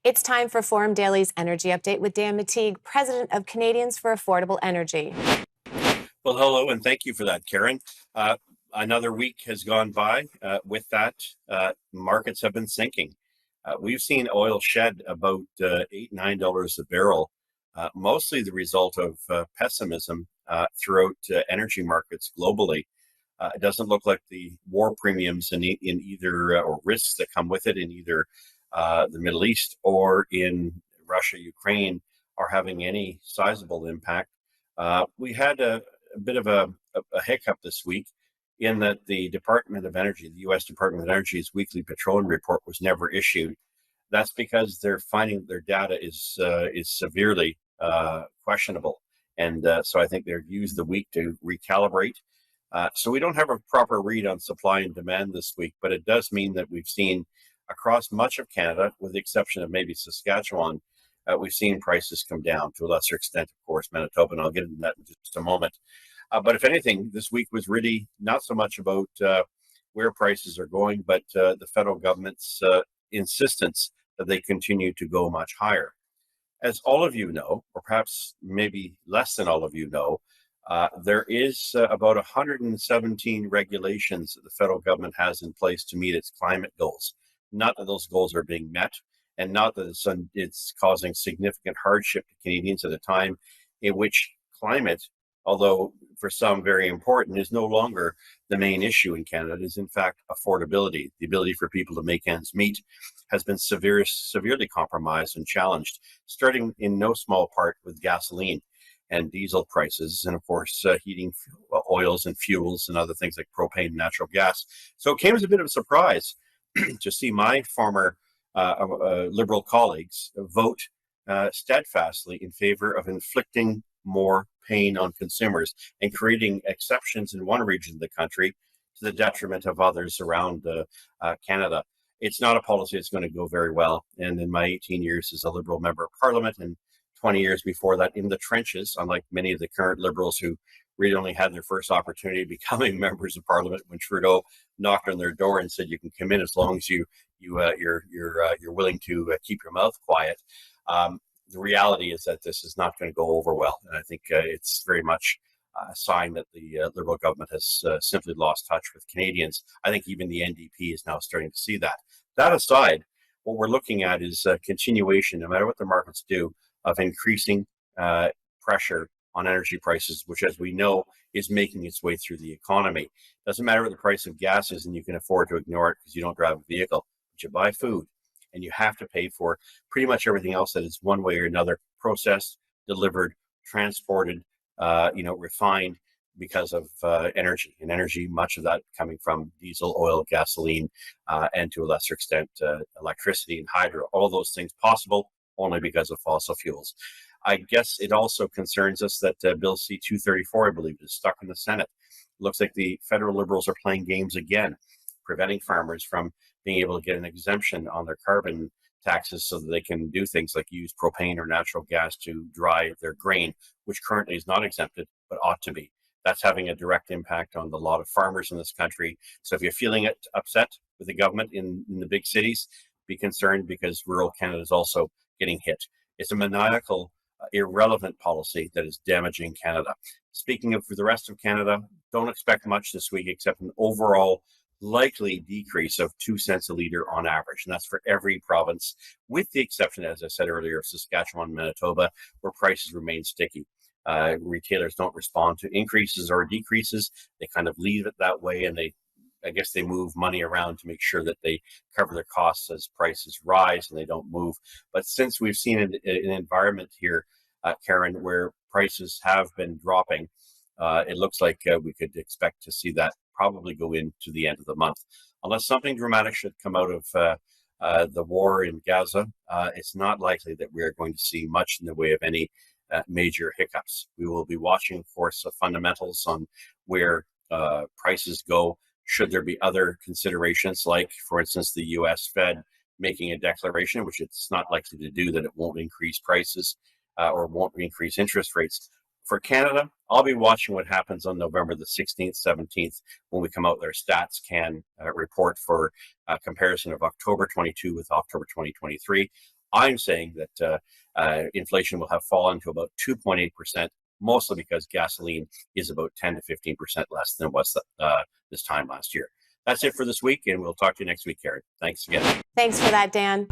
It's time for Forum Daily's Energy Update with Dan McTeague, President of Canadians for Affordable Energy. Well, hello, and thank you for that, Karen. Another week has gone by. With that, markets have been sinking. We've seen oil shed about $8-9 a barrel, mostly the result of pessimism throughout energy markets globally. It doesn't look like the war premiums in either or risks that come with it in either the Middle East or in Russia, Ukraine are having any sizable impact. We had a bit of a hiccup this week in that the Department of Energy, the U.S. Department of Energy's weekly petroleum report was never issued. That's because they're finding their data is severely questionable, and so I think they've used the week to recalibrate. So we don't have a proper read on supply and demand this week, but it does mean that we've seen across much of Canada, with the exception of maybe Saskatchewan, we've seen prices come down to a lesser extent, of course, Manitoba, and I'll get into that in just a moment. But if anything, this week was really not so much about where prices are going, but the federal government's insistence that they continue to go much higher. As all of you know, or perhaps maybe less than all of you know, there is about 117 regulations that the federal government has in place to meet its climate goals. Not that those goals are being met, and not that it's causing significant hardship to Canadians at a time in which climate, although for some very important, is no longer the main issue in Canada. It is in fact affordability. The ability for people to make ends meet has been severely compromised and challenged, starting in no small part with gasoline and diesel prices, and of course heating oils and fuels and other things like propane and natural gas. So it came as a bit of a surprise to see my former Liberal colleagues vote steadfastly in favor of inflicting more pain on consumers and creating exceptions in one region of the country to the detriment of others around Canada. It's not a policy that's going to go very well. And in my 18 years as a Liberal member of Parliament and 20 years before that in the trenches, unlike many of the current Liberals who really only had their first opportunity of becoming members of Parliament when Trudeau knocked on their door and said you can come in as long as you're willing to keep your mouth quiet. The reality is that this is not going to go over well, and I think it's very much a sign that the Liberal government has simply lost touch with Canadians. I think even the NDP is now starting to see that. That aside, what we're looking at is a continuation, no matter what the markets do, of increasing pressure on energy prices, which, as we know, is making its way through the economy. Doesn't matter what the price of gas is, and you can afford to ignore it because you don't drive a vehicle, but you buy food, and you have to pay for pretty much everything else that is one way or another processed, delivered, transported, refined because of energy. And energy, much of that coming from diesel, oil, gasoline, and to a lesser extent, electricity and hydro. All of those things possible only because of fossil fuels. I guess it also concerns us that Bill C-234, I believe, is stuck in the Senate. Looks like the federal Liberals are playing games again, preventing farmers from being able to get an exemption on their carbon taxes so that they can do things like use propane or natural gas to dry their grain, which currently is not exempted, but ought to be. That's having a direct impact on a lot of farmers in this country. So if you're feeling upset with the government in the big cities, be concerned because rural Canada is also getting hit. It's a maniacal, irrelevant policy that is damaging Canada. Speaking of for the rest of Canada, don't expect much this week except an overall likely decrease of 2 cents a litre on average. And that's for every province, with the exception, as I said earlier, of Saskatchewan and Manitoba, where prices remain sticky. Retailers don't respond to increases or decreases. They kind of leave it that way, and I guess they move money around to make sure that they cover their costs as prices rise and they don't move. But since we've seen an environment here, Karen, where prices have been dropping, it looks like we could expect to see that probably go into the end of the month. Unless something dramatic should come out of the war in Gaza, it's not likely that we are going to see much in the way of any major hiccups. We will be watching, of course, the fundamentals on where prices go. Should there be other considerations, like, for instance, the U.S. Fed making a declaration, which it's not likely to do, that it won't increase prices or won't increase interest rates. For Canada, I'll be watching what happens on November the 16th, 17th, when we come out with our stats can report for comparison of October 22 with October 2023. I'm saying that inflation will have fallen to about 2.8%, mostly because gasoline is about 10 to 15% less than it was this time last year. That's it for this week, and we'll talk to you next week, Karen. Thanks again. Thanks for that, Dan.